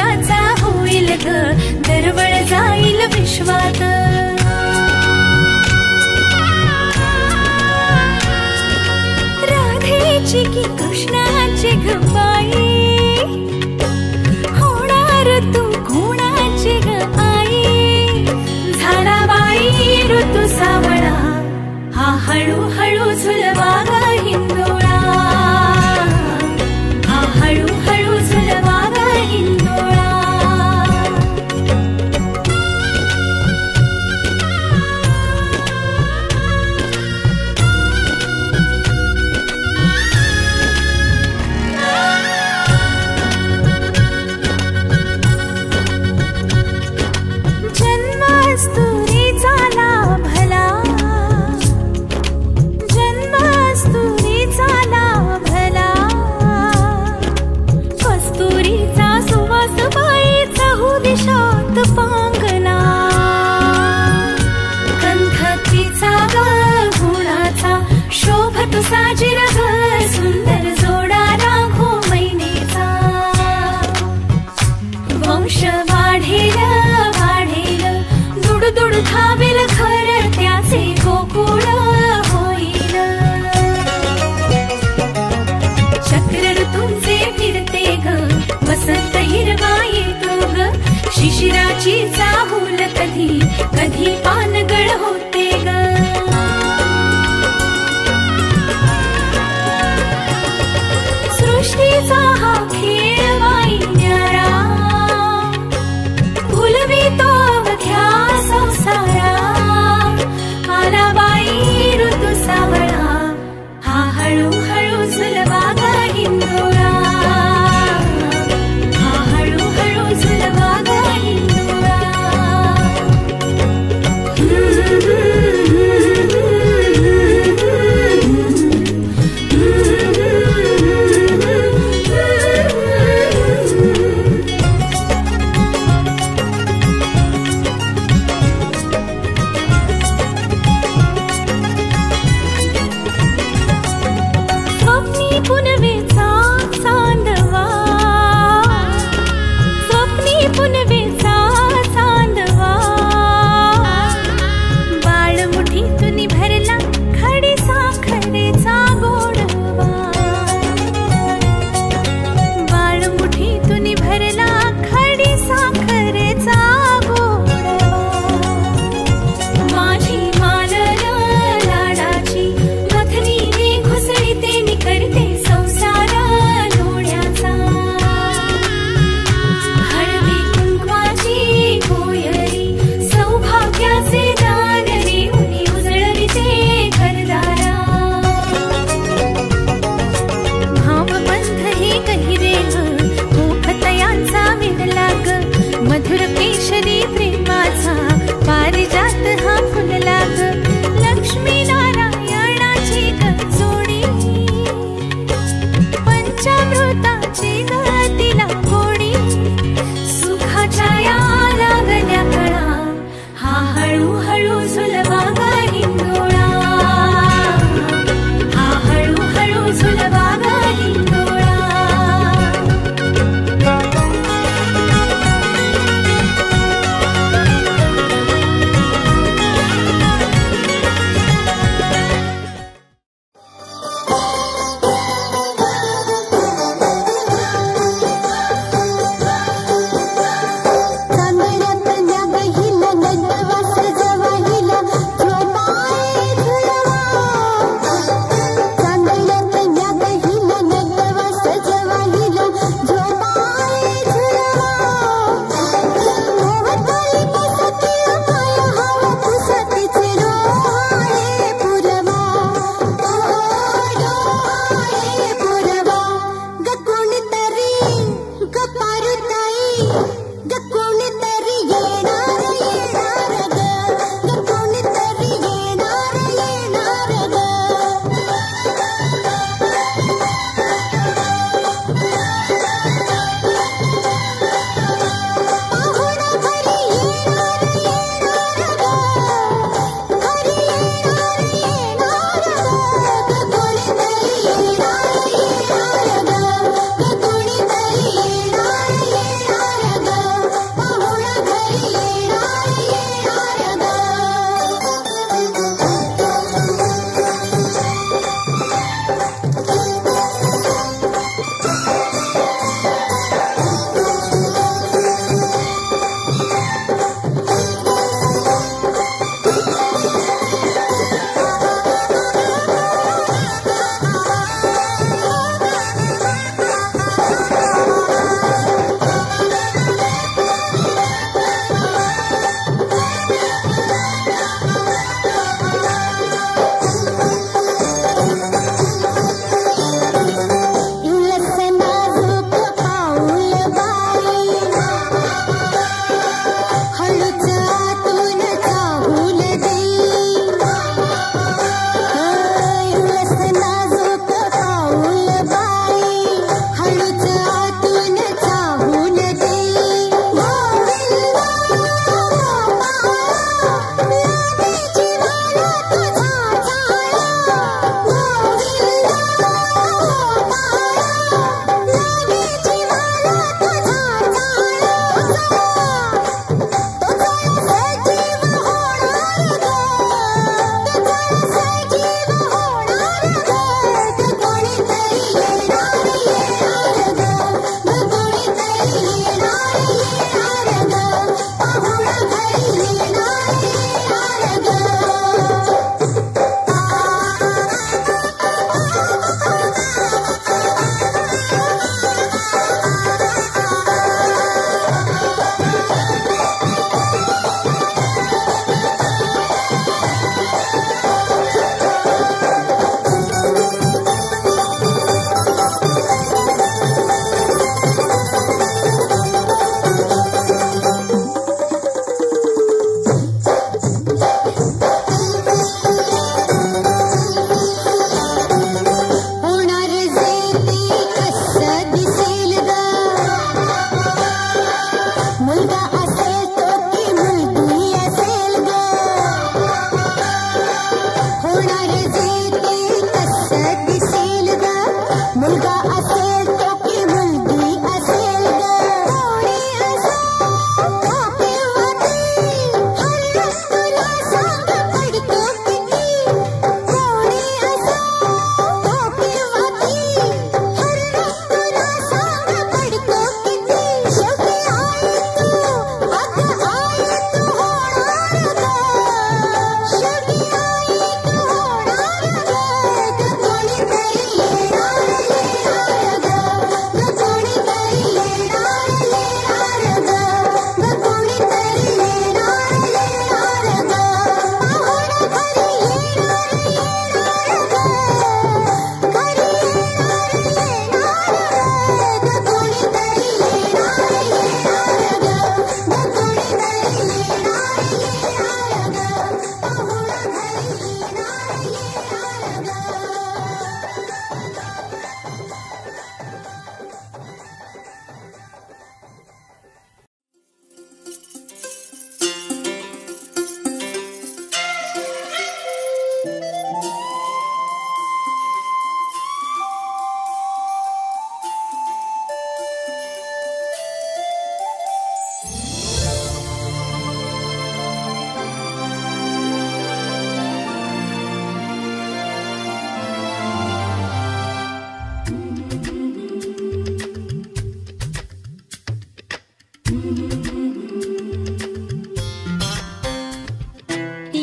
जगाचा होईल ग दरवळ जाईल विश्वात. राधेची की कृष्णाची ग बाई होणार तू कोणाची ग आई. झाला बाई ऋतू सावळा हा हळूहळू झुलवा ग हिंदोळा. हा हळूहळू झुलवा ग हिंदोळा. पांगना कंठतीचा ग गुणाचा शोभतो साजिर ग सुंदर जोडा राघो मैनेचा. वंश वाढेल वाढेल दुडदुड धावेल घर त्याचे गोकुळ होईल. चक्र ऋतूंचे फिरते ग वसंत हिरवा येतो ग. शिशिराची चाहूल कधी कधी पानगळ होते ग. सृष्टीचा हा खेळ बाई न्यारा भुलवितो अवघ्या संसारा. आला बाई ऋतू सावळा हा हळूहळू झुलवा ग हिंदोळा. हा हळूहळू झुलवा ग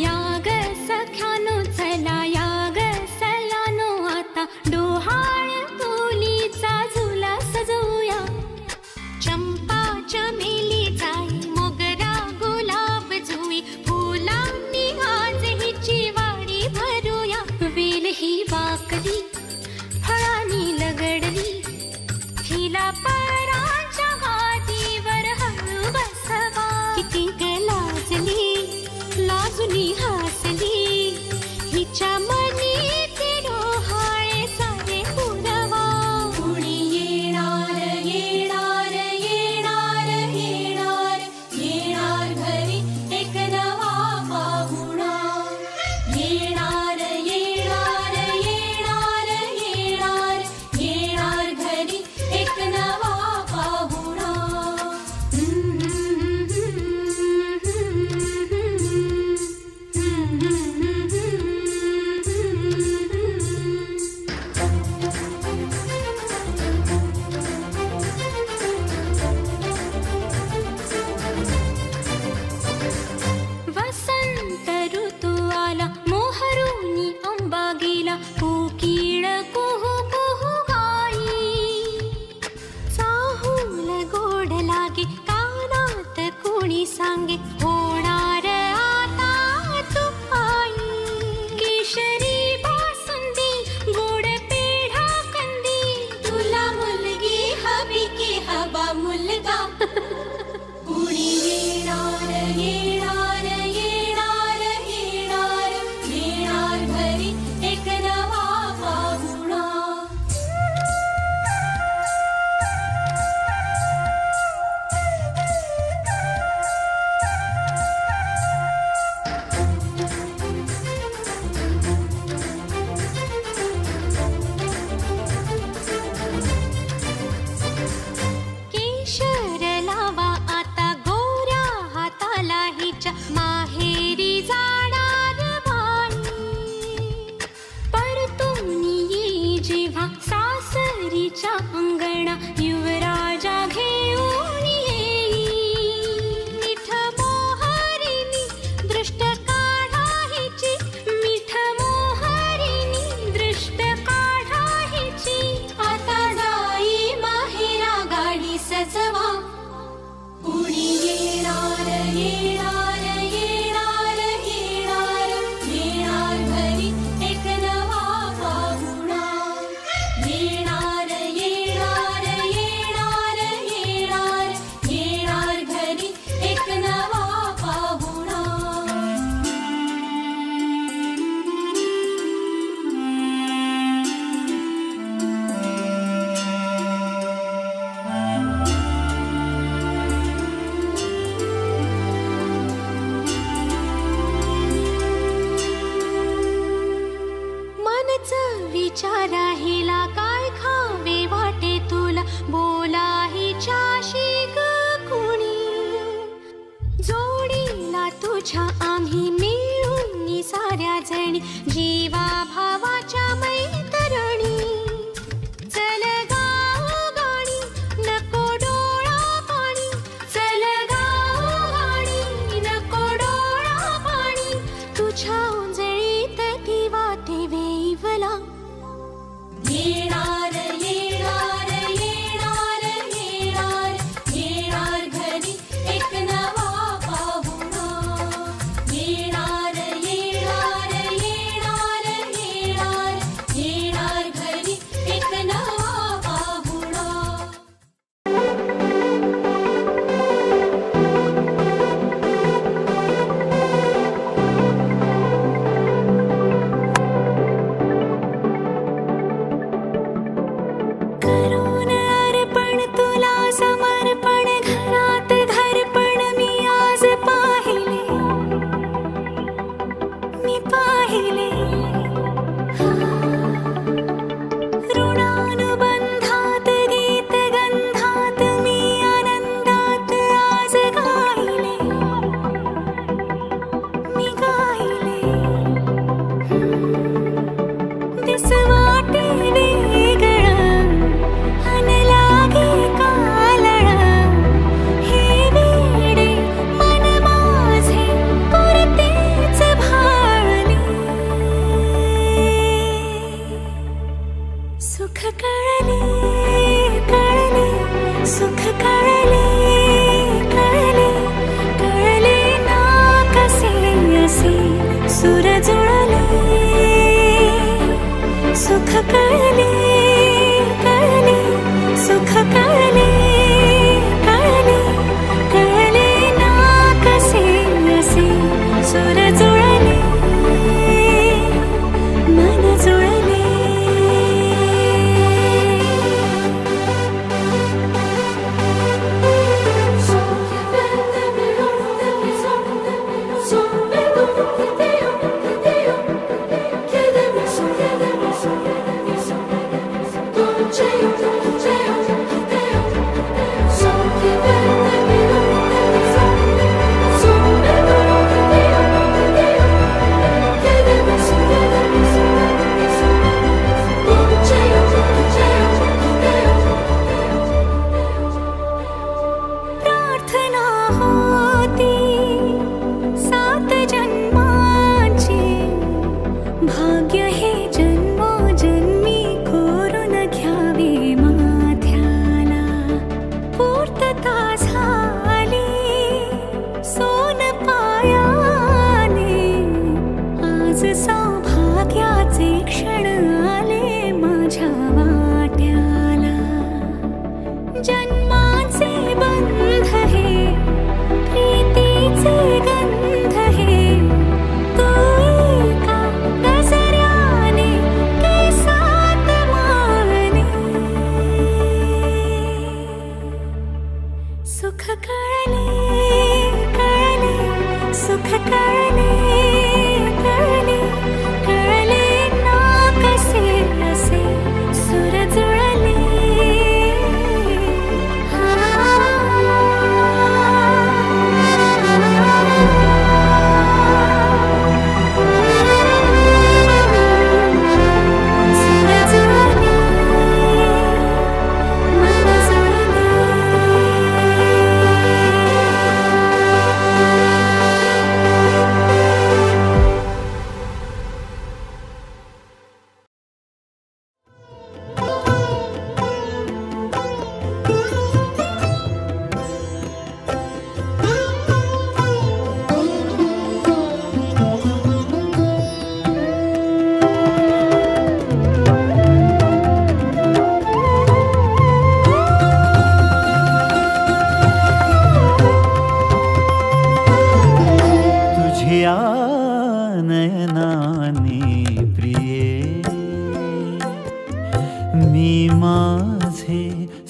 याग सख्यानो चला याग सयानो आता डोहाळ कोलीचा झुला सजवूया. चंपा चमेली जाई मोगरा गुलाब जुई फुलांनी आज हिची वाडी भरूया. वेल ही वाकली फळांनी लगडली हिला पराच्या गादीवर हळू बसवा. किती लाजली लाजुनी हसली हिच्या मनी ती डोहाळे सारे पुरवा. कुणी येणार येणार येणार येणार येणार घरी एक नवा पाहुणा. येणार येणार येणार येणार येणार घरी एक नवा पाहुणा. वसंत ऋतू आला मोहरुनी अंबा गेला कोकिळ कुहू कुहू गाई. चाहूल गोड लागे कानात कोणी सांगे होणार आता तू आई. केशरी बासुंदी गोड पेढा कंदी तुला मुलगी हवी की हवा मुलगा. कुणी येणार येणार येणार येणार येणार घरी एक नवा पाहुणा.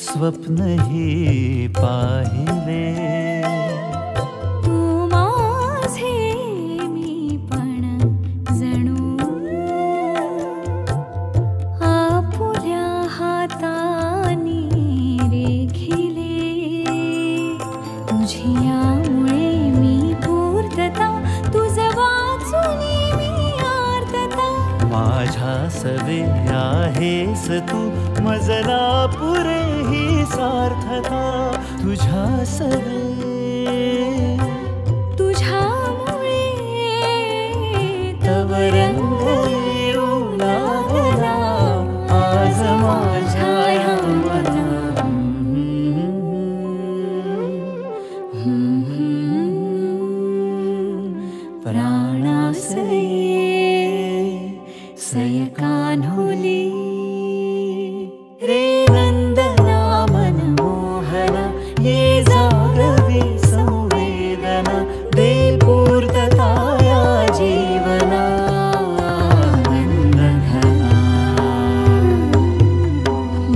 स्वप्न ही पाहिले तू माझे मी पण जणू आपुल्या हातानी रेखिले तुझ्यामुळे मी पूर्तता तुझ वाचुनी मी आर्तता माझ्या सवे आहेस तू मजला पुरे ही सार्थता तुझ्या सवे तुझ्यामुळे तव रंग येऊ लागला आज माझ्या या मना प्राणासये सय कान्होली रे नंदना मनमोहना ये जागवी संवेदना दे पूर्तता या जीवना नंदघना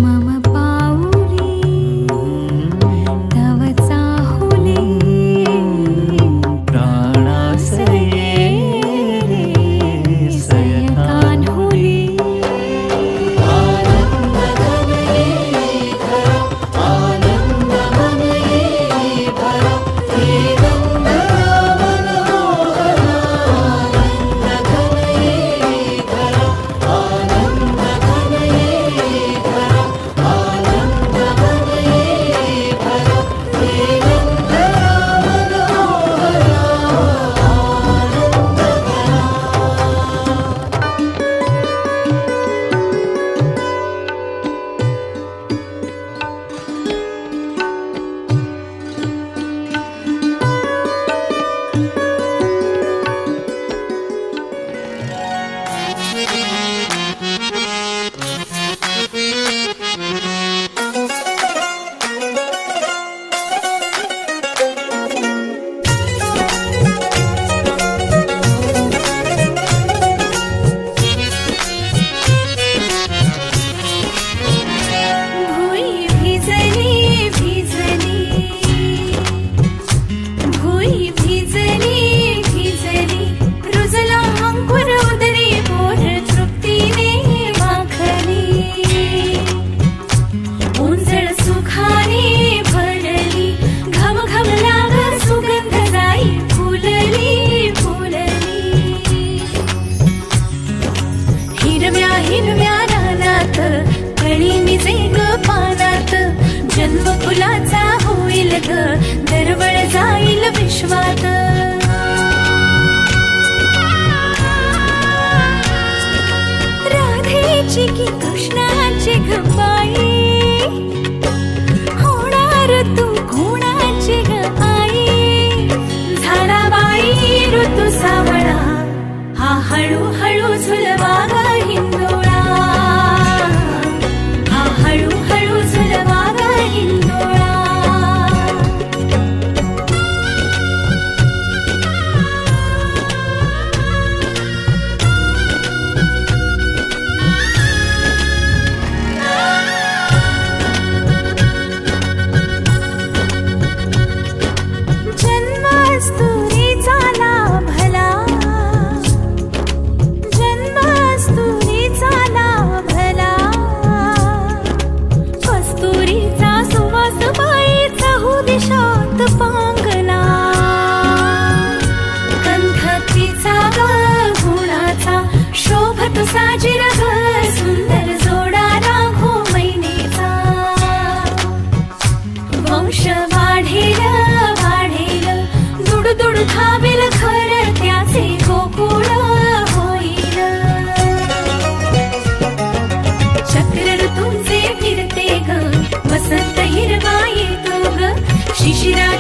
मम पाऊली तव चाहुली प्राणासये सय कान्होली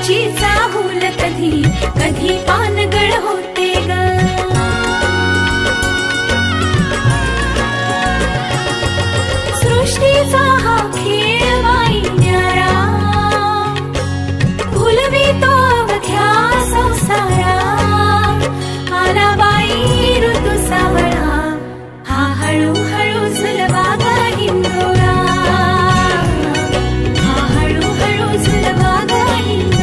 फुलाची चाहूल कधी कधी पानगळ होते ग. सृष्टीचा हा खेळ बाई न्यारा फुलवितो अवघ्या संसारा. आला बाई ऋतू सावळा हा हळूहळू झुलवा ग हिंदोळा. हा हळूहळू झुलवा ग हिंदोळा.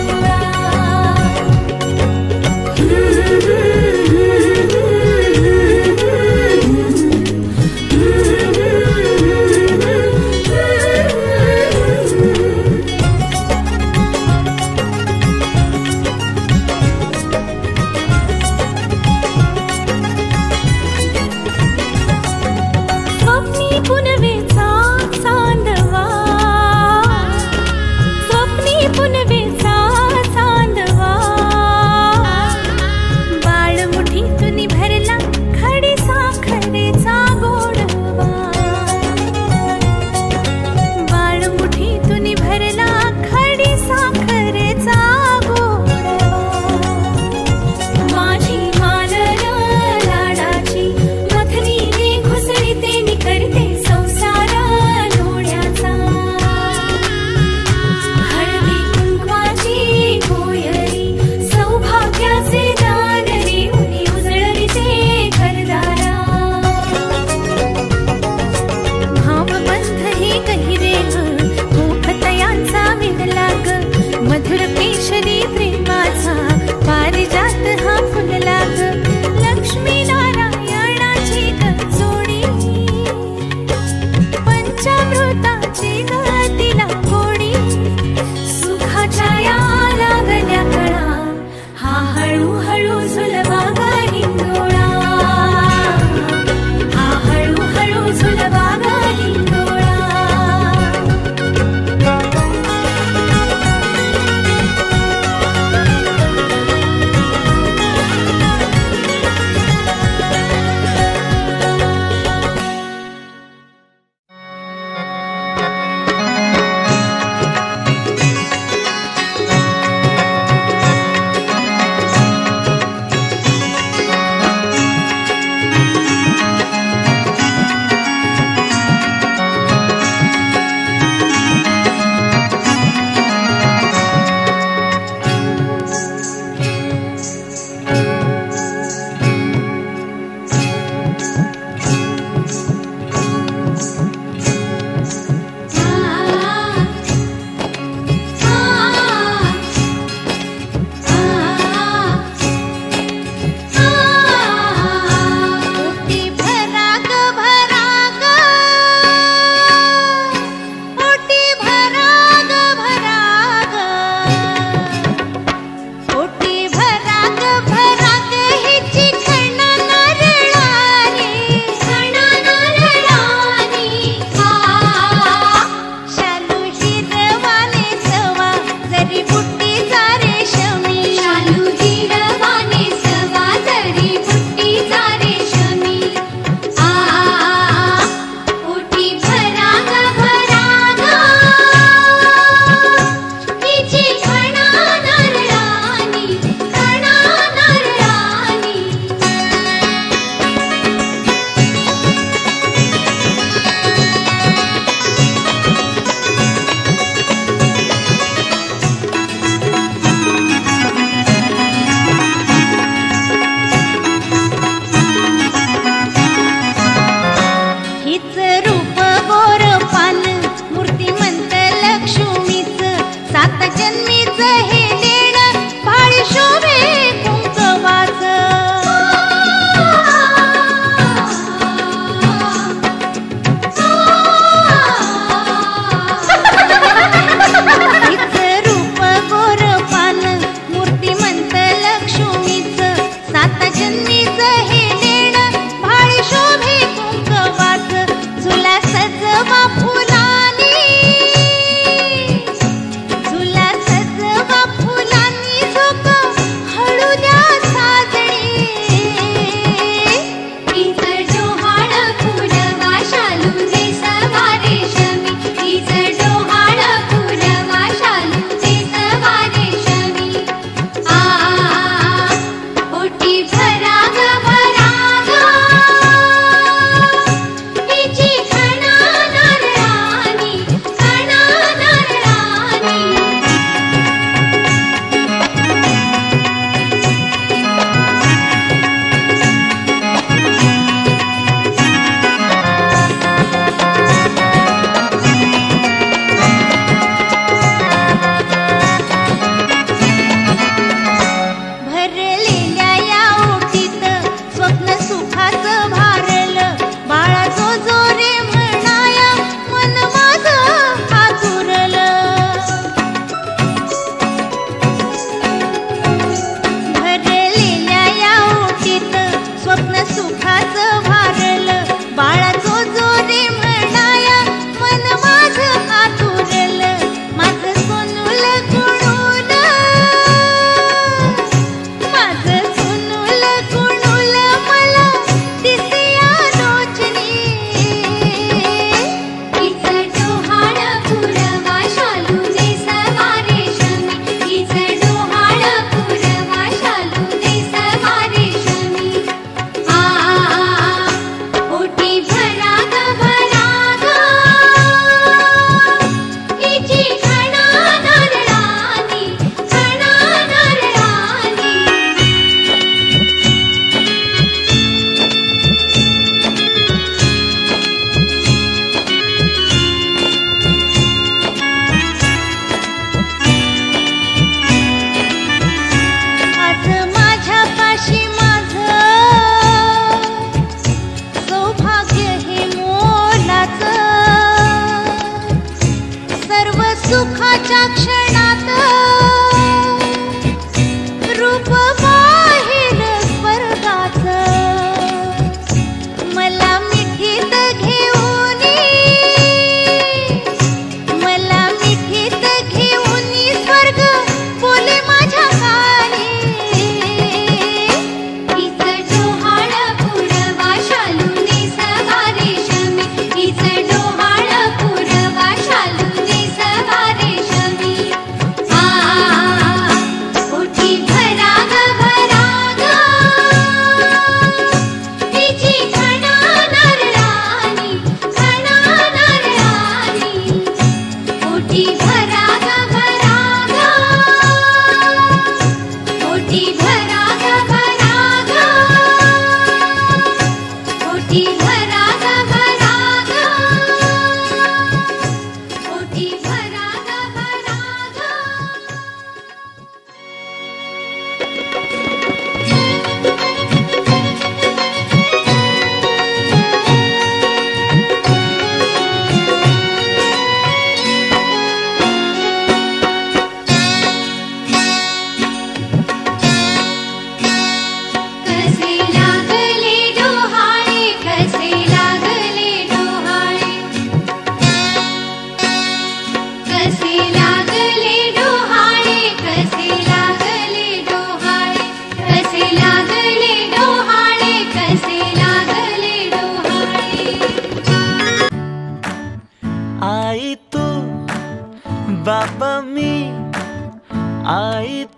स्वप्नी पुनवेचा चांदवा स्वप्नी पुनवेचा चांदवा. बाळ मुठीतून भरला खडी साखरेचा गोडवा. बाळ मुठीतून भरला खडी साखरेचा गोडवा. माझी मालर लाडाची मथनीने घुसळीते नि करते संसार लोण्याचा. हळदी कुंकवाची गोयरी सौभाग्याचे दान रेवणी उजळविते घरदारा. भावबंध हे गहिरे गोपतयांचा विणला ग. मधुर पेशरी प्रेमाचा पारिजात हा फुलला ग. लक्ष्मी नारायणाची ग जोडी पंचामृताची ग तिला गोडी. सुखाच्या या लागल्या कळा हा हळूहळू झुलवा ग हिंदोळा. हा हळूहळू झुलवा ग हिंदोळा.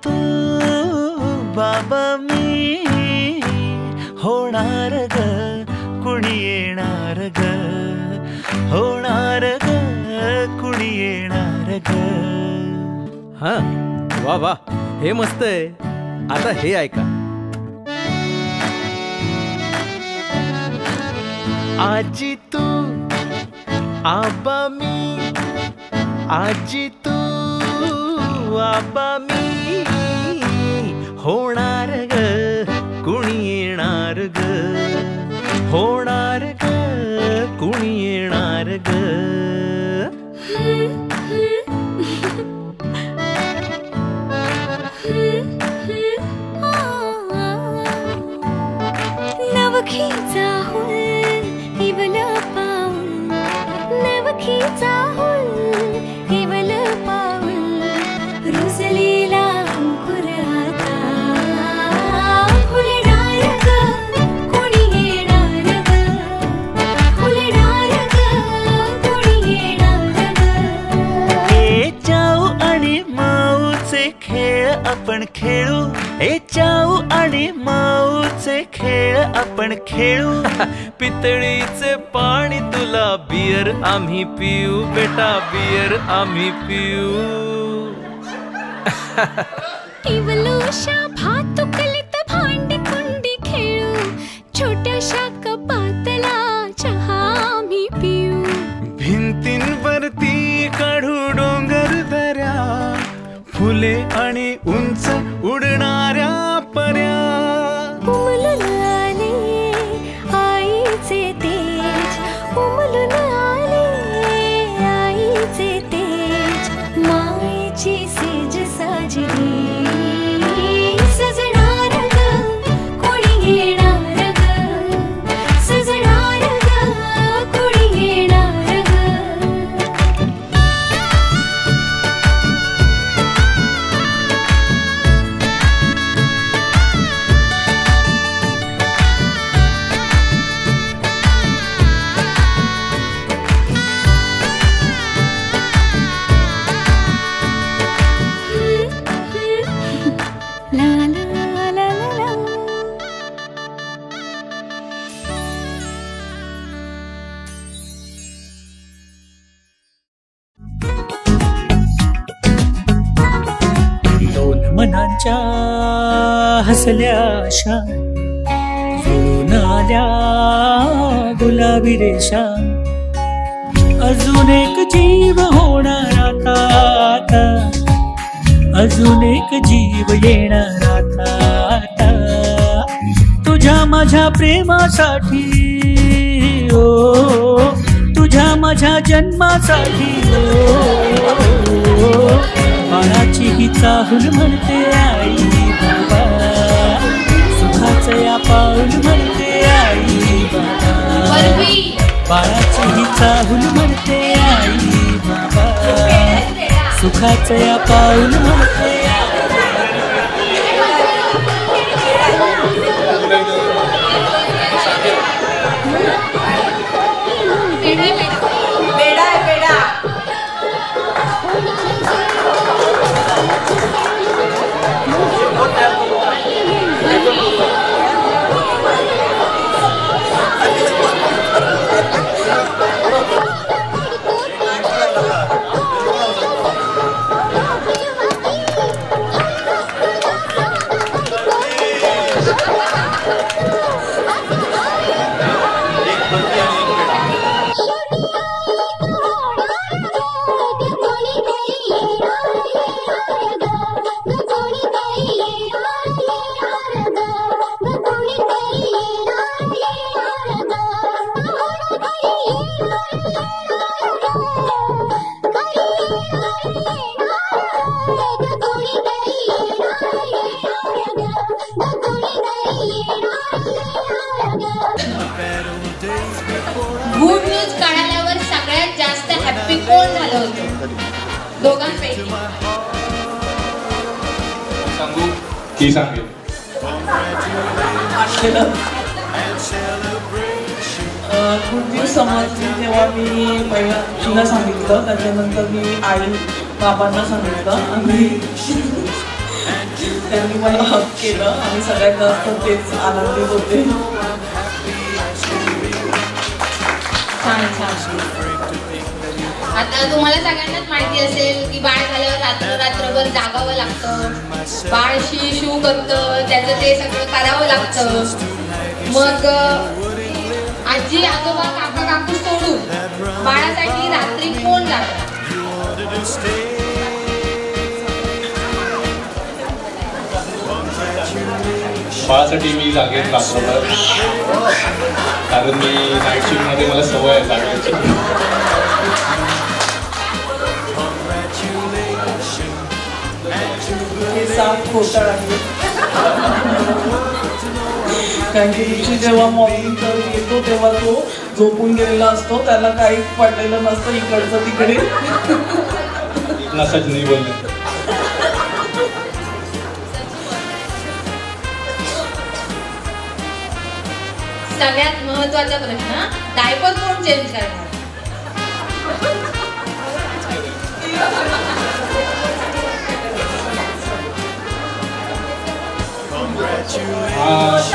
तू बाबा मी होणार ग कुणी येणार ग होणार ग कुणी येणार ग. हा वा वा हे मस्त आहे. आता हे ऐका. आजी तू आबा मी आजी तू आबा मी होणार ग कुणी येणार ग होणार ग कुणी येणार ग. नवखीचा हुल हिवल पाऊल नवखीचा हुल हिवल पाऊल रुजलेला अंकुर आता फुलणार ग कोणी येणार ग फुलणार ग कोणी येणार ग. ए चाऊ आणि माऊचे खेळ आपण खेळू ए चाऊ आणि माऊचे खेळ आपण खेळू. पितळीचे पाणी तुला बियर आम्ही पिऊ बेटा बियर आम्ही पिऊ. इवलूशा भातुकलीत भांडी कुंडी खेळू छोट्याशा कपातला चहा आम्ही पिऊ. भिंतींवरती काढू डोंगर दऱ्या फुले आणि उंच उडणाऱ्या पर्या. उमलून आले आईचे तेज उमलून आले आईचे तेज मायेची सेज साजली सजणार ग कोणी येणार ग सजणार ग कोणी येणार ग. La la la la la. दोन मनांच्या हसल्या आशा जुळून आल्या गुलाबी रेषा. अजून एक जीव होणार आता आता अजून एक जीव येणार आता आता. तुझ्या माझ्या प्रेमासाठी ओ तुझ्या माझ्या जन्मासाठी ओ बाळाची ही चाहूल म्हणते आई बाबा सुखाचं या पाऊल म्हणते आई बाबा बाळाची ही चाहूल म्हणते आई बाबा सुखाचं या पाऊल म्हणते. गुड न्यूज कळाल्यावर सगळ्यात जास्त हॅपी कोण झालं होतं दोघांपैकी? सांगू की सांगेल? गुड न्यूज समजली तेव्हा मी पहिला तिला सांगितलं त्याच्यानंतर मी आई बाबांना सांगितलं आणि त्यांनी मला हक केलं आणि सगळ्यात जास्त तेच आनंदित होते. छान छान. आता तुम्हाला सगळ्यांनाच माहिती असेल की बाळ झाल्यावर रात्रभर जागावं लागतं, बाळ शू करतं, त्याचं ते सगळं करावं लागतं. मग आजी आजोबा काका काकू सोडून बाळासाठी रात्री कोण जातं? बाळासाठी मी जागेत रात्रभर, कारण मी नाईट शिफ्टमध्ये मला सवय आहे जागेची. हे साफ घोटाळ आहे. कारण की दिवशी जेव्हा मॉर्निंग तर येतो तेव्हा तो झोपून गेलेला असतो, त्याला काही पडलेलं नसतं इकडचं तिकडे. नसच नाही बोलले. सगळ्यात महत्त्वाचा प्रश्न, डायपर कोण चेंज करणार?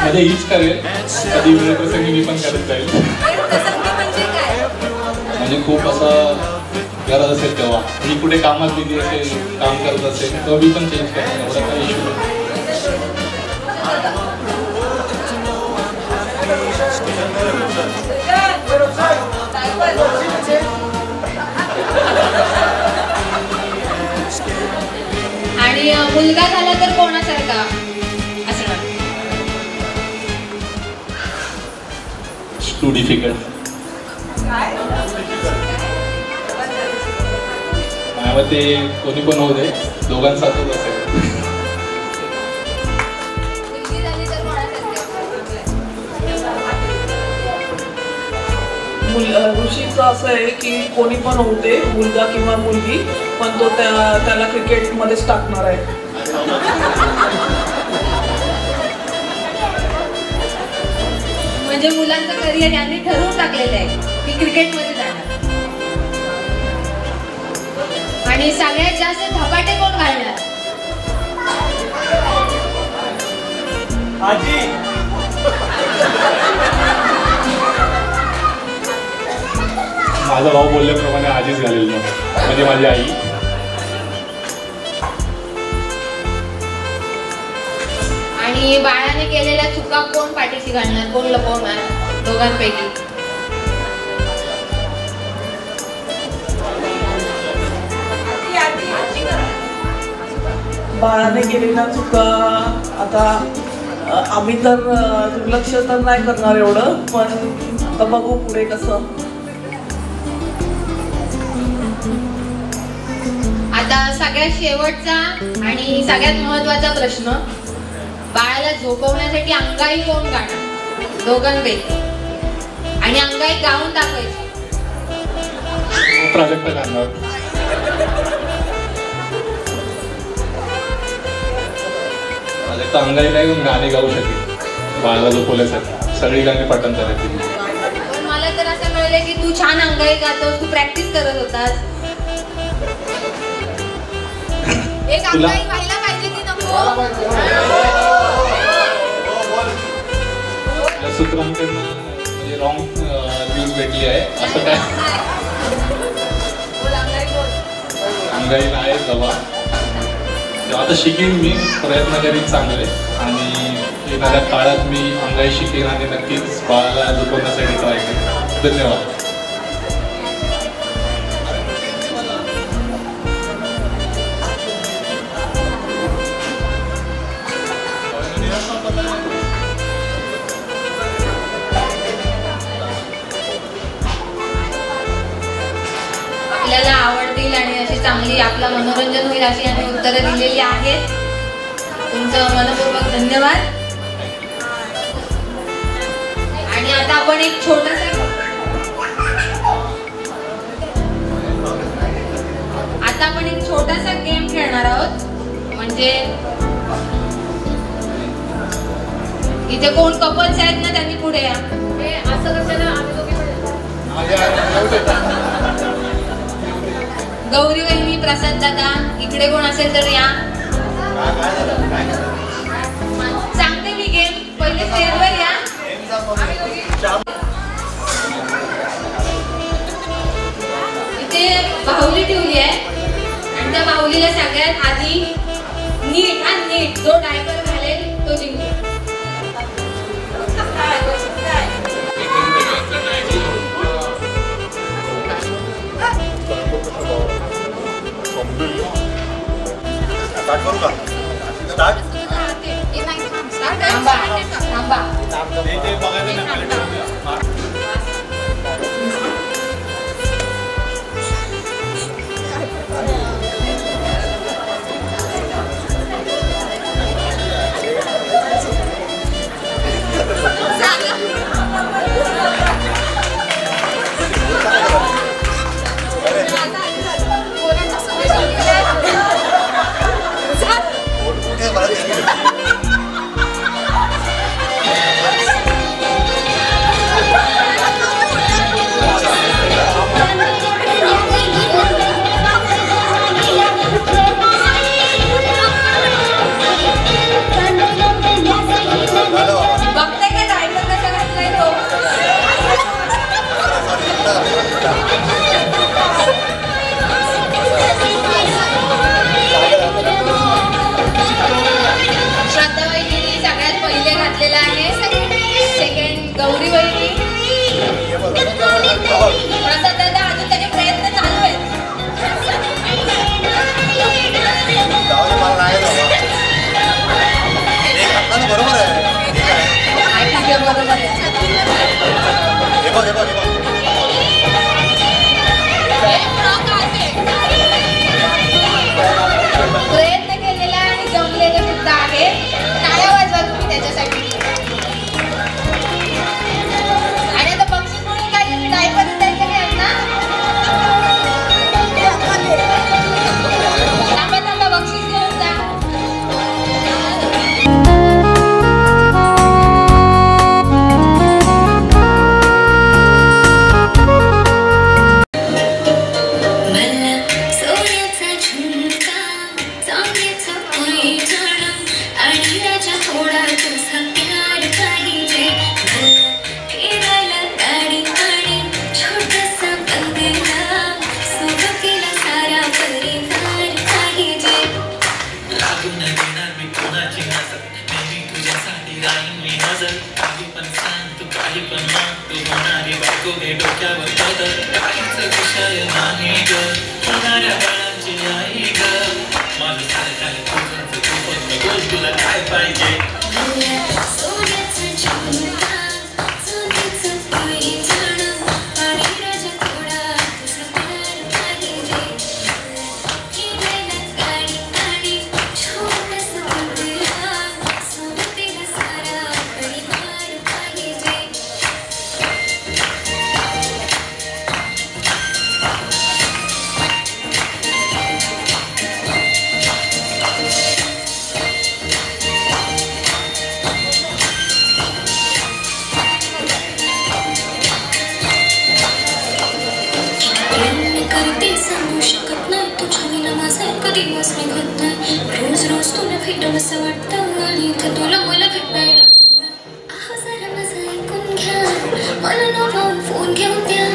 म्हणजे हीच करेल, कधी वेळ प्रसंगी मी पण करत जाईल. म्हणजे खूप असं गरज असेल तेव्हा, मी कुठे कामात बिझी असेल, काम करत असेल तेव्हा मी पण चेंज करेल, एवढा काही इश्यू नाही. आणि मुलगा झाला तर कोणासारखा असणार? Too difficult. माझ्या ते कोणी पण होऊ दे, दोघांसारखंच असेल. ऋषीचं असं आहे की कोणी पण होते, मुलगा किंवा मुलगी, पण तो त्याला क्रिकेटमध्येच टाकणार आहे. म्हणजे मुलांचं करिअर यांनी ठरवून टाकलेलं आहे की क्रिकेटमध्ये जाणार. आणि सगळ्यात जास्त धपाटे कोण घालणार? आजी. माझा भाऊ बोलल्याप्रमाणे आजीच घालेल, म्हणजे माझी आई. आणि बाळाने केलेल्या चुका कोण पाठीशी घालणार, कोण लपवणार दोघांपैकी? बाळाने केलेल्या चुका आता आम्ही तर दुर्लक्ष तर नाही करणार एवढं, पण आता बघू पुढे कसं. आता सगळ्यात शेवटचा आणि सगळ्यात महत्त्वाचा प्रश्न, बाळाला झोपवण्यासाठी अंगाई कोण गाणार दोघांपैकी? आणि अंगाई गाऊन दाखवायची. प्राजक्त गाणार. प्राजक्त अंगाई नाही गाणे गाऊ शकेल बाळाला झोपवण्यासाठी, सगळी गाणी पाठांतर येतील. पण मला तर असं कळलं की तू छान अंगाई गातोस, तू प्रॅक्टिस करत होतास. एक अंगाई व्हायला पाहिजे की नको? सूत्रांकडनं म्हणजे रॉंग न्यूज भेटली आहे, असं काय अंगाई नाही बाबा. तेव्हा आता शिकेन मी, प्रयत्न करीन चांगले, आणि येणाऱ्या काळात मी अंगाई शिकेन आणि नक्कीच बाळाला झोपवण्यासाठी ट्राय करेन. धन्यवाद. आपल्याला आवडतील आणि अशी चांगली आपलं मनोरंजन होईल अशी आम्ही उत्तरं दिलेली आहेत. तुमचं मनपूर्वक धन्यवाद. आणि आता आपण एक छोटासा गेम खेळणार आहोत. म्हणजे इथे कोण कपल्स आहेत ना त्यांनी पुढे या. असं कशाला गौरी वहिनी, प्रसाद दादा, इकडे कोण असेल तर या. स्टार्ट करू का? स्टार्ट. थांबा थांबा. प्रयत्न केलेला आणि जमलेलं सुद्धा आहे. टाळ्या वाजवा तुम्ही त्याच्यासाठी. आणि आता बक्षीस म्हणून काय तुम्ही डायपर द्यायचं काय ना? थांबा थांबा बक्षीस घेऊन जा. रोज रोज तुला भेटवं असं वाटतं आणि इथं तुला मला भेटायला. जरा माझं ऐकून घ्या, मला नवा फोन घेऊन द्या.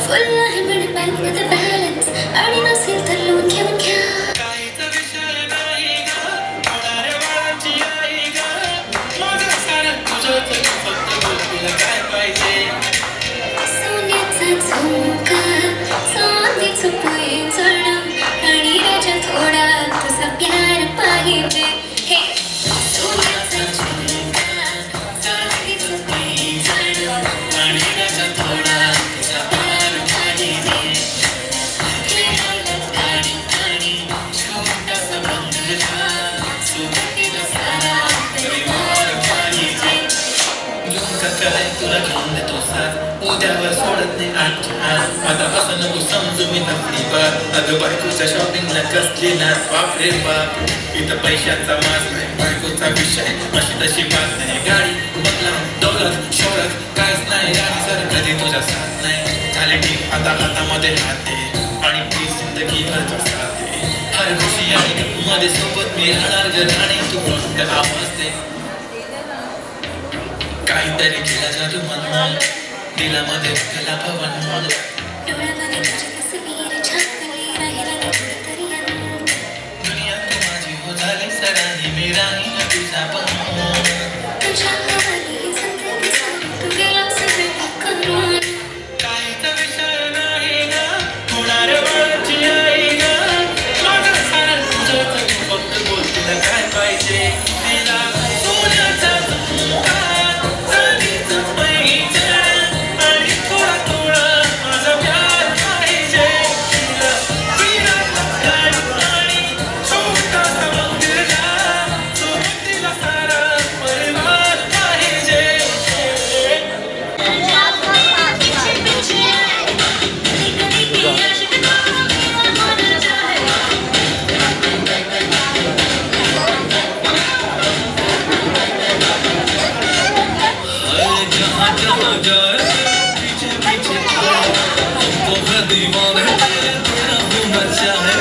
फुल आहे म्हणे बँकेत बॅलन्स आणि नसेल तर लोन घेऊन घ्या. सोन्याचा झुमका, चांदीचं पैंजण आणि राजा थोडा तुझा प्यार पाहिजे. हे सोन्याचा झुमका, चांदीचं पैंजण आणि राजा थोडा तुझा प्यार पाहिजे. खेळायला गाडी गाडी छोटासा बंगला, सोबतीला सारा परिवार पाहिजे. झुमका काय तुला घेऊन देतो साथ, उद्यावर सोडत नाही आजच्या आज. आता असं नको समजू मी नकली बात. अगं बायकोच्या शॉपिंगला कसली नाच, बाप रे बाप. इथं पैशाचा मास नाही, बायकोचा विषय अशी तशी बात नाही. गाडी बंगला दौलत शोहरत काहीच नाही, आणि सर कधी तुझ्या साथ नाही. झाले ठीक आता हातामध्ये हाते आणि ती जिंदगी भरचा साथे. हर खुशी आणि मध्ये सोबत मी राहणार ग राणी, तू फक्त आवाज दे. काहीतरी केला जादू मन, दिलामध्ये गेला पवन. डोळ्यामध्ये तुझी तस्वीर छापली, राहिला नाही कुठेतरी अन्न. दुनिया तू माझी हो झाली सरानी, मी राणी तुझा पण. तुझ्या हवाली जिंदगी सारी तू गेला सगळे करून. काहीच विषय नाही ग, होणार बाळाची आई ग. माझं सारं तुझं तू फक्त बोल. जाए पीछे पीछे आए हमको है दीवाने तेरा होना चाहे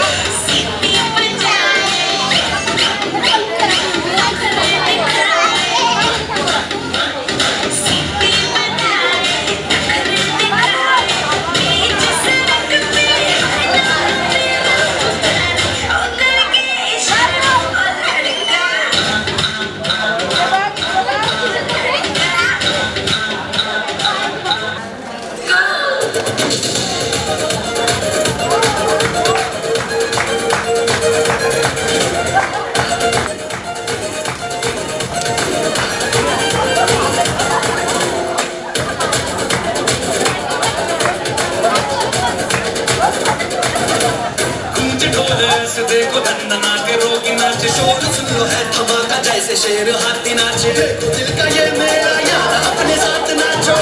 देखो धंधना के रोगी नाचे शोर सुन लो है धमाका जैसे शेर हाथी नाचे देखो दिल का ये मेरा यार अपने साथ नाचो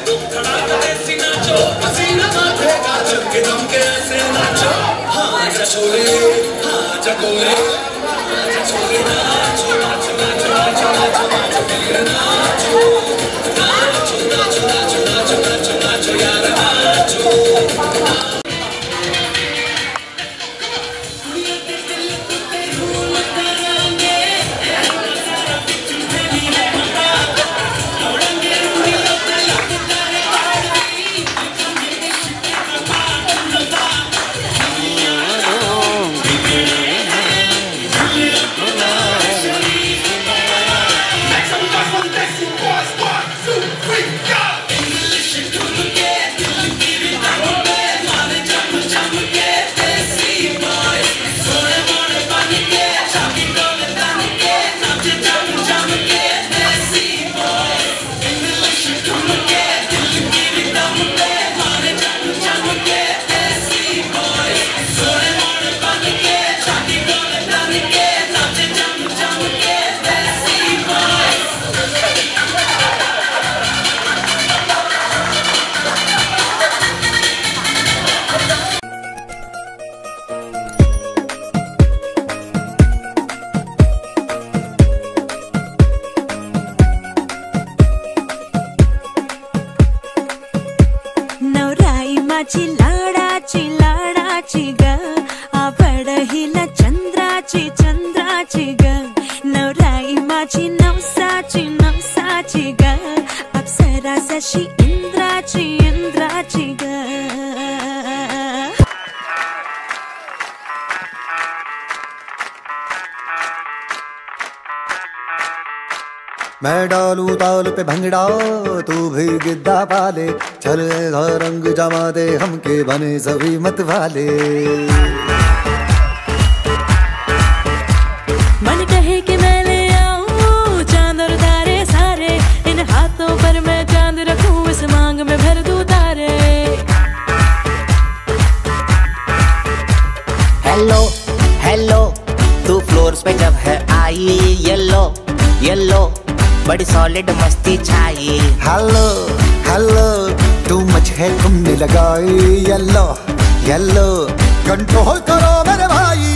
तुम धड़ाका देसी नाचो पसीना माथे का जम के ऐसे नाचो हाँ जचोरे हाँ जगोरे हाँ जचोरे नाचो नाचो नाचो नाचो नाचो नाचो वीर नाचो नाचो नाचो नाचो नाचो नाचो नाचो यार नाचो मैं डालू ताल पे भंगड़ा तू भी गिद्दा पाले चल रंग जमा दे हमके बने सभी मत वाले मन कहे कि मैं ले आऊं चांद और तारे सारे इन हाथों पर मैं चांद रखूं इस मांग में भर दूं तारे हेलो हेलो तू फ्लोर्स पे जब है आई येलो येलो बड़ी सॉलिड मस्ती छाई हेलो हेलो तू मच है तुमने लगाई येलो येलो कंट्रोल करो मेरे भाई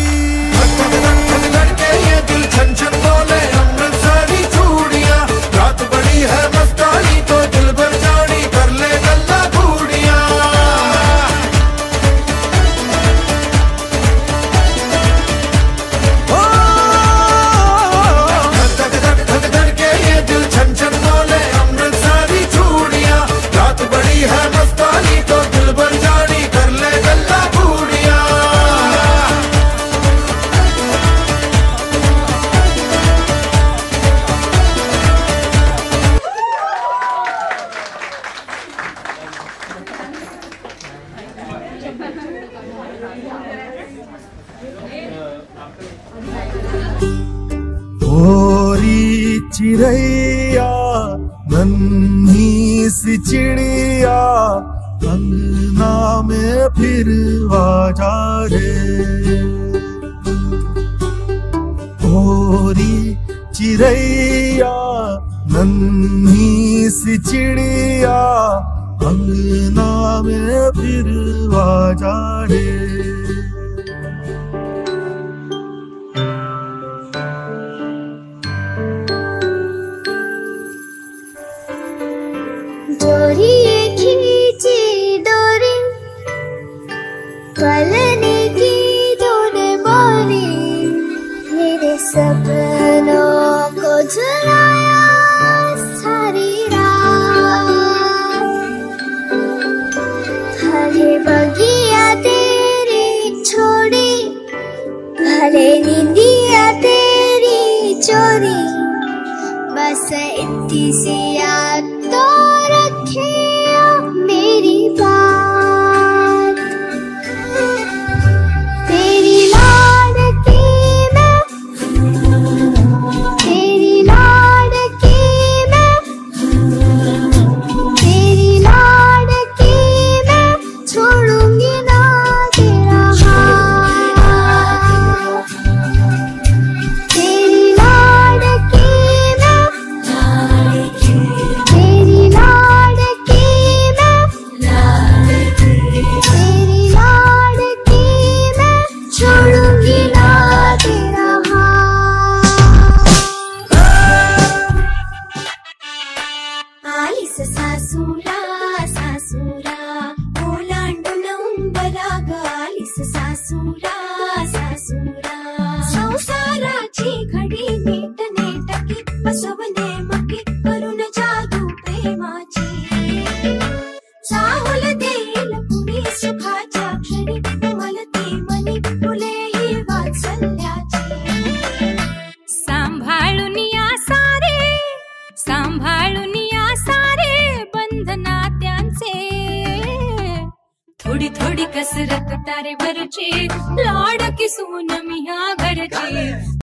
ये दिल छन छन बोले अमृतसरी चूड़ियां रात बड़ी है मस्तानी तो दिल भर जानी कर ले गल्ला बूढ़ियां है मस्तानी तो दिल भर जानी कर ले गल्ला बूढ़िया होरी चिड़ैया नन्ही सी चिड़िया अंगना में फिर आजा रे होरी चिड़ैया नन्ही सी चिड़िया अंगना में फिर आजा रे डोरी खींची डोरी पलने की तूने बोली मेरे सपनों को झुलाया सारी रात भले बगिया तेरी छोड़ी भले नींदिया तेरी चोरी बस इतनी सी याद तो रखे मेरी बात तेरी लाडकी मैं तेरी लाडकी मैं तेरी लाडकी मैं छोड़ूंगी ना तेरा हाथ तेरी लाडकी मैं तेरी लाडकी मैं तेरी लाडकी मैं छोड़ूंगी ना तेरा आलीस सासूला सासूला ओलांडून उंबरा गालीस सासूला सासूला संसाराची घडी नीट नेटकी बसवणे मकी करून जादू प्रेमाची चाहुल देईल कुणी सुखाच्या क्षणी उमलती मनी फुलेही वात्सल्याची सांभाळून या सारे बंधना त्यांचे थोडी थोडी कसरत तारे भरची लाडकी सून मी ह्या घरची